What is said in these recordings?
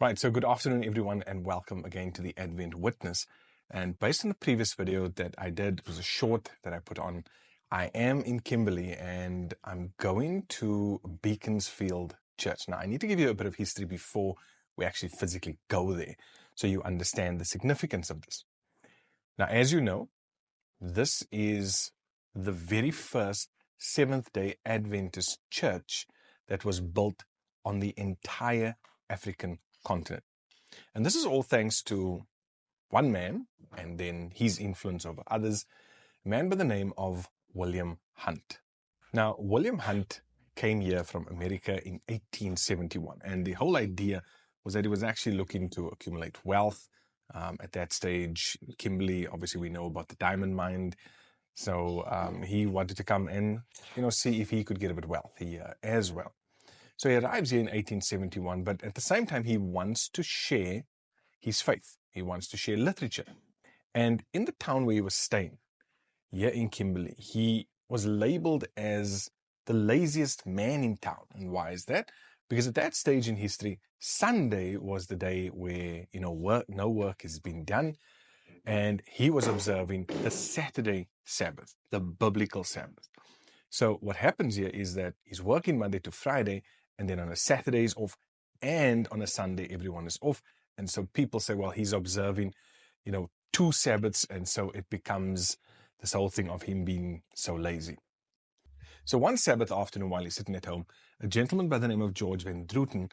Right, so good afternoon, everyone, and welcome again to the Advent Witness. And based on the previous video that I did, it was a short that I put on. I am in Kimberley and I'm going to Beaconsfield Church. Now, I need to give you a bit of history before we actually physically go there, so you understand the significance of this. Now, as you know, this is the very first Seventh-day Adventist Church that was built on the entire African continent. And this is all thanks to one man and then his influence over others, a man by the name of William Hunt. Now, William Hunt came here from America in 1871, and the whole idea was that he was actually looking to accumulate wealth. At that stage, Kimberley, obviously we know about the diamond mine, so he wanted to come and see if he could get a bit wealthy here as well. So he arrives here in 1871, but at the same time, he wants to share his faith. He wants to share literature. And in the town where he was staying, here in Kimberley, he was labeled as the laziest man in town. And why is that? Because at that stage in history, Sunday was the day where, no work has been done. And he was observing the Saturday Sabbath, the biblical Sabbath. So what happens here is that he's working Monday to Friday, and then on a Saturday is off, and on a Sunday everyone is off. And so people say, well, he's observing, two Sabbaths, and so it becomes this whole thing of him being so lazy. So one Sabbath afternoon, while he's sitting at home, a gentleman by the name of George Van Druten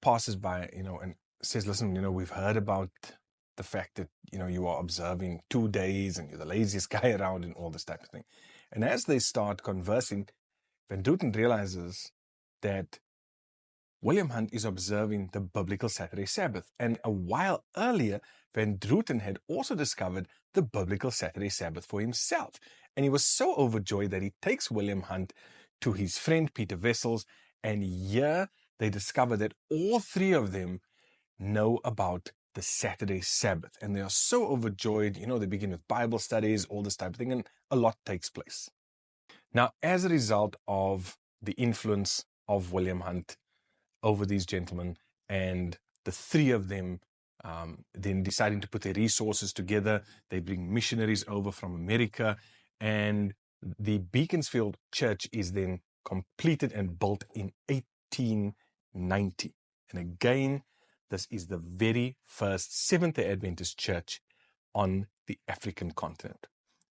passes by, and says, listen, we've heard about the fact that, you are observing 2 days and you're the laziest guy around and all this type of thing. And as they start conversing, Van Druten realizes that William Hunt is observing the biblical Saturday Sabbath. And a while earlier, Van Druten had also discovered the biblical Saturday Sabbath for himself. And he was so overjoyed that he takes William Hunt to his friend Peter Wessels. And here they discover that all three of them know about the Saturday Sabbath. And they are so overjoyed. They begin with Bible studies, all this type of thing, and a lot takes place. Now, as a result of the influence of William Hunt over these gentlemen, and the three of them then deciding to put their resources together, they bring missionaries over from America, and the Beaconsfield Church is then completed and built in 1890. And again, this is the very first Seventh-day Adventist Church on the African continent.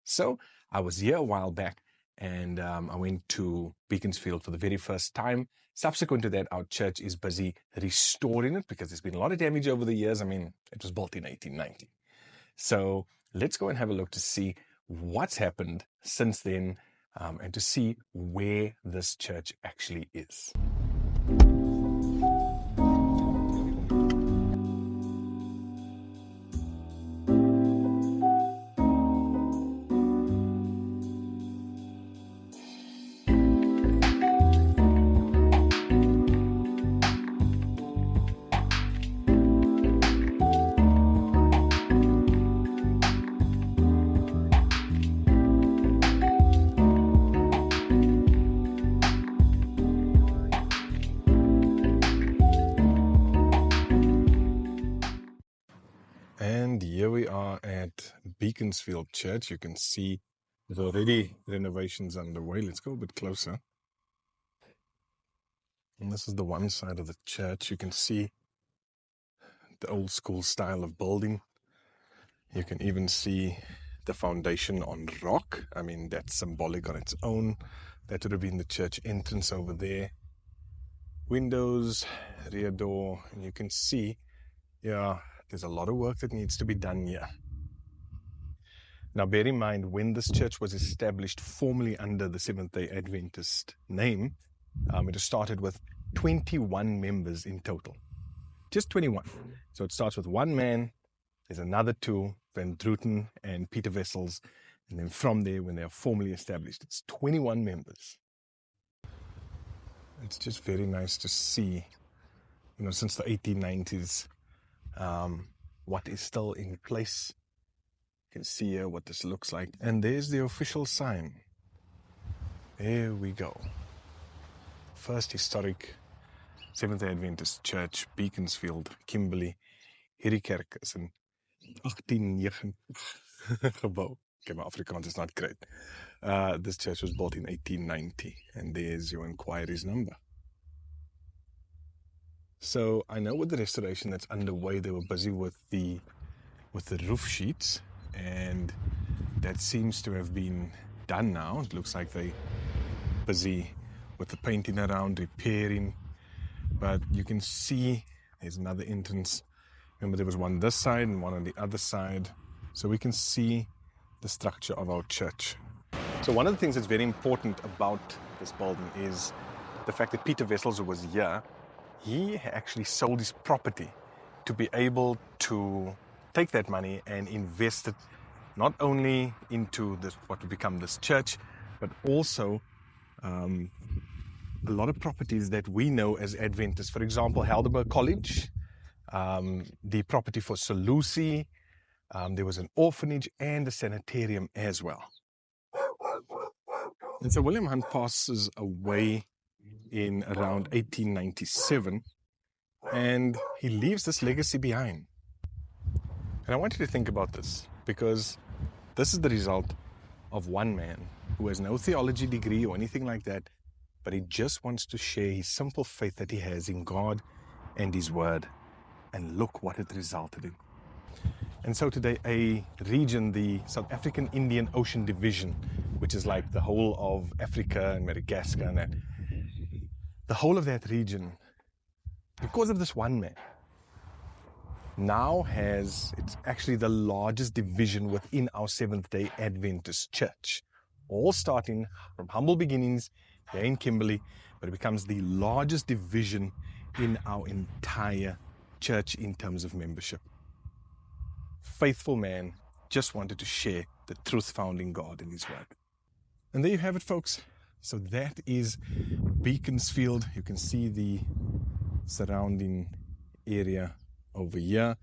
So I was here a while back, and I went to Beaconsfield for the very first time. Subsequent to that, our church is busy restoring it because there's been a lot of damage over the years. It was built in 1890. So let's go and have a look to see what's happened since then, and to see where this church actually is. And here we are at Beaconsfield Church. You can see there's already renovations underway. Let's go a bit closer. And this is the one side of the church. You can see the old school style of building. You can even see the foundation on rock. That's symbolic on its own. That would have been the church entrance over there. Windows, rear door, and you can see, there's a lot of work that needs to be done here. Now, bear in mind, when this church was established formally under the Seventh-day Adventist name, it started with 21 members in total. Just 21. So it starts with one man, there's another two, Van Druten and Peter Wessels, and then from there, when they are formally established, it's 21 members. It's just very nice to see, since the 1890s, what is still in place. You can see here what this looks like. And there's the official sign. There we go. First historic Seventh-day Adventist Church, Beaconsfield, Kimberley. Hierdie kerk is in 1890 gebouw. Okay, my Afrikaans is not great. This church was built in 1890, and there's your inquiries number. So I know with the restoration that's underway, they were busy with the roof sheets, and that seems to have been done now. It looks like they're busy with the painting around, repairing, but you can see there's another entrance. Remember, there was one this side and one on the other side, so we can see the structure of our church. So one of the things that's very important about this building is the fact that Peter Wessels, who was here, he actually sold his property to be able to take that money and invest it not only into this, what would become this church, but also a lot of properties that we know as Adventists. For example, Helderberg College, the property for Salusi, there was an orphanage and a sanitarium as well. And so William Hunt passes away in around 1897, and he leaves this legacy behind. And I want you to think about this, because this is the result of one man who has no theology degree or anything like that, but he just wants to share his simple faith that he has in God and His Word. And look what it resulted in. And so today, a region, the South African Indian Ocean Division, which is like the whole of Africa and Madagascar and that, the whole of that region, because of this one man, now has, it's actually the largest division within our Seventh-day Adventist Church. All starting from humble beginnings here in Kimberley, but it becomes the largest division in our entire church in terms of membership. Faithful man, just wanted to share the truth found in God and His Word. And there you have it, folks. So that is Beaconsfield. You can see the surrounding area over here.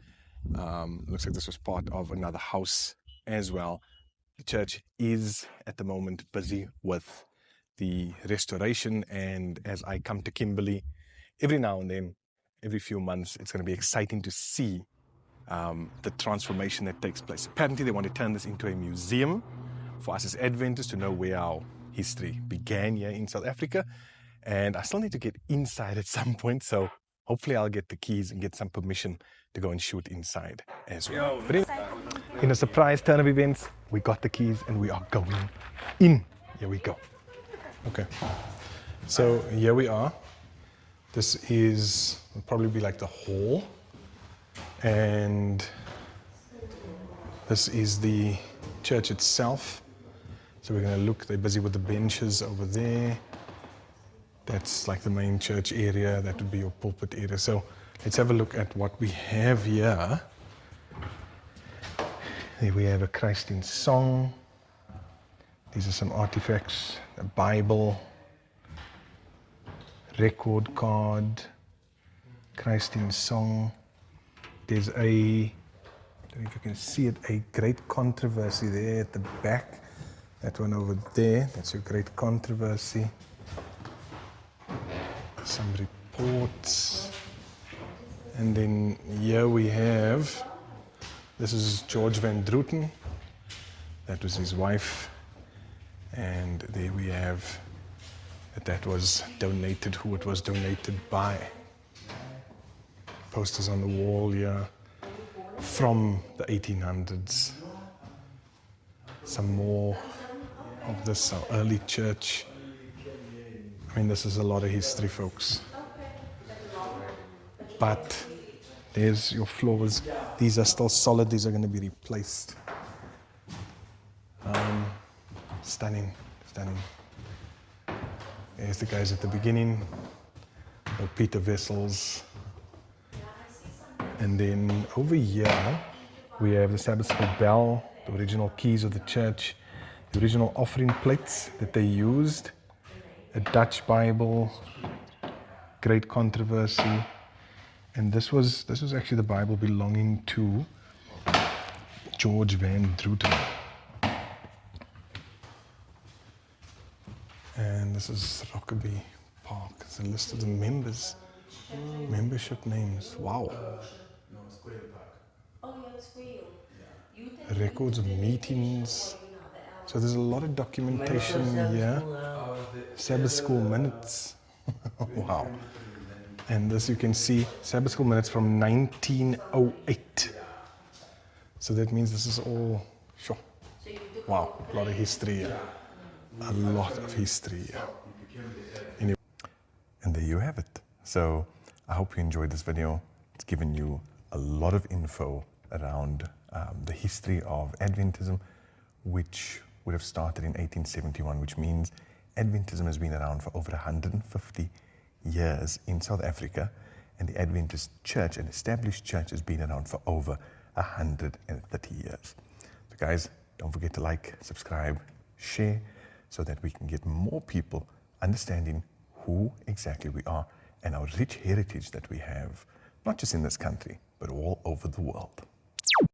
Looks like this was part of another house as well. The church is at the moment busy with the restoration, and as I come to Kimberley every now and then, every few months, it's going to be exciting to see the transformation that takes place. Apparently they want to turn this into a museum for us as Adventists to know where our history began here in South Africa, and I still need to get inside at some point, so hopefully I'll get the keys and get some permission to go and shoot inside as well. But in a surprise turn of events, we got the keys and we are going in. Here we go. Okay, so here we are. This will probably be like the hall, and this is the church itself. So we're going to look, they're busy with the benches over there. That's like the main church area, that would be your pulpit area. So let's have a look at what we have here. Here we have a Christ in Song. These are some artifacts, a Bible, record card, Christ in Song. There's I don't know if you can see it, a great controversy there at the back. That one over there, that's your great controversy. Some reports. And then here we have, this is George Van Druten. That was his wife. And there we have that was donated, who it was donated by. Posters on the wall here from the 1800s. Some more of this, our early church. I mean, this is a lot of history, folks. But there's your floors. These are still solid. These are going to be replaced. Stunning, stunning. There's the guys at the beginning. Peter Wessels. And then over here, we have the Sabbathschool bell, the original keys of the church, the original offering plates that they used, a Dutch Bible, great controversy. And this was actually the Bible belonging to George Van Druten. And this is Rockaby Park. It's a list of the members Membership names. Wow. No, Square Park. Oh, yeah, the squeal. Yeah. Records of meetings. So there's a lot of documentation here. Sabbath school minutes. Wow. And this you can see, Sabbath school minutes from 1908. So that means this is all, sure. Wow, a lot of history here. A lot of history here. Anyway, and there you have it. So I hope you enjoyed this video. It's given you a lot of info around the history of Adventism, which would have started in 1871, which means Adventism has been around for over 150 years in South Africa, and the Adventist Church, an established church, has been around for over 130 years. So guys, don't forget to like, subscribe, share, so that we can get more people understanding who exactly we are and our rich heritage that we have, not just in this country, but all over the world.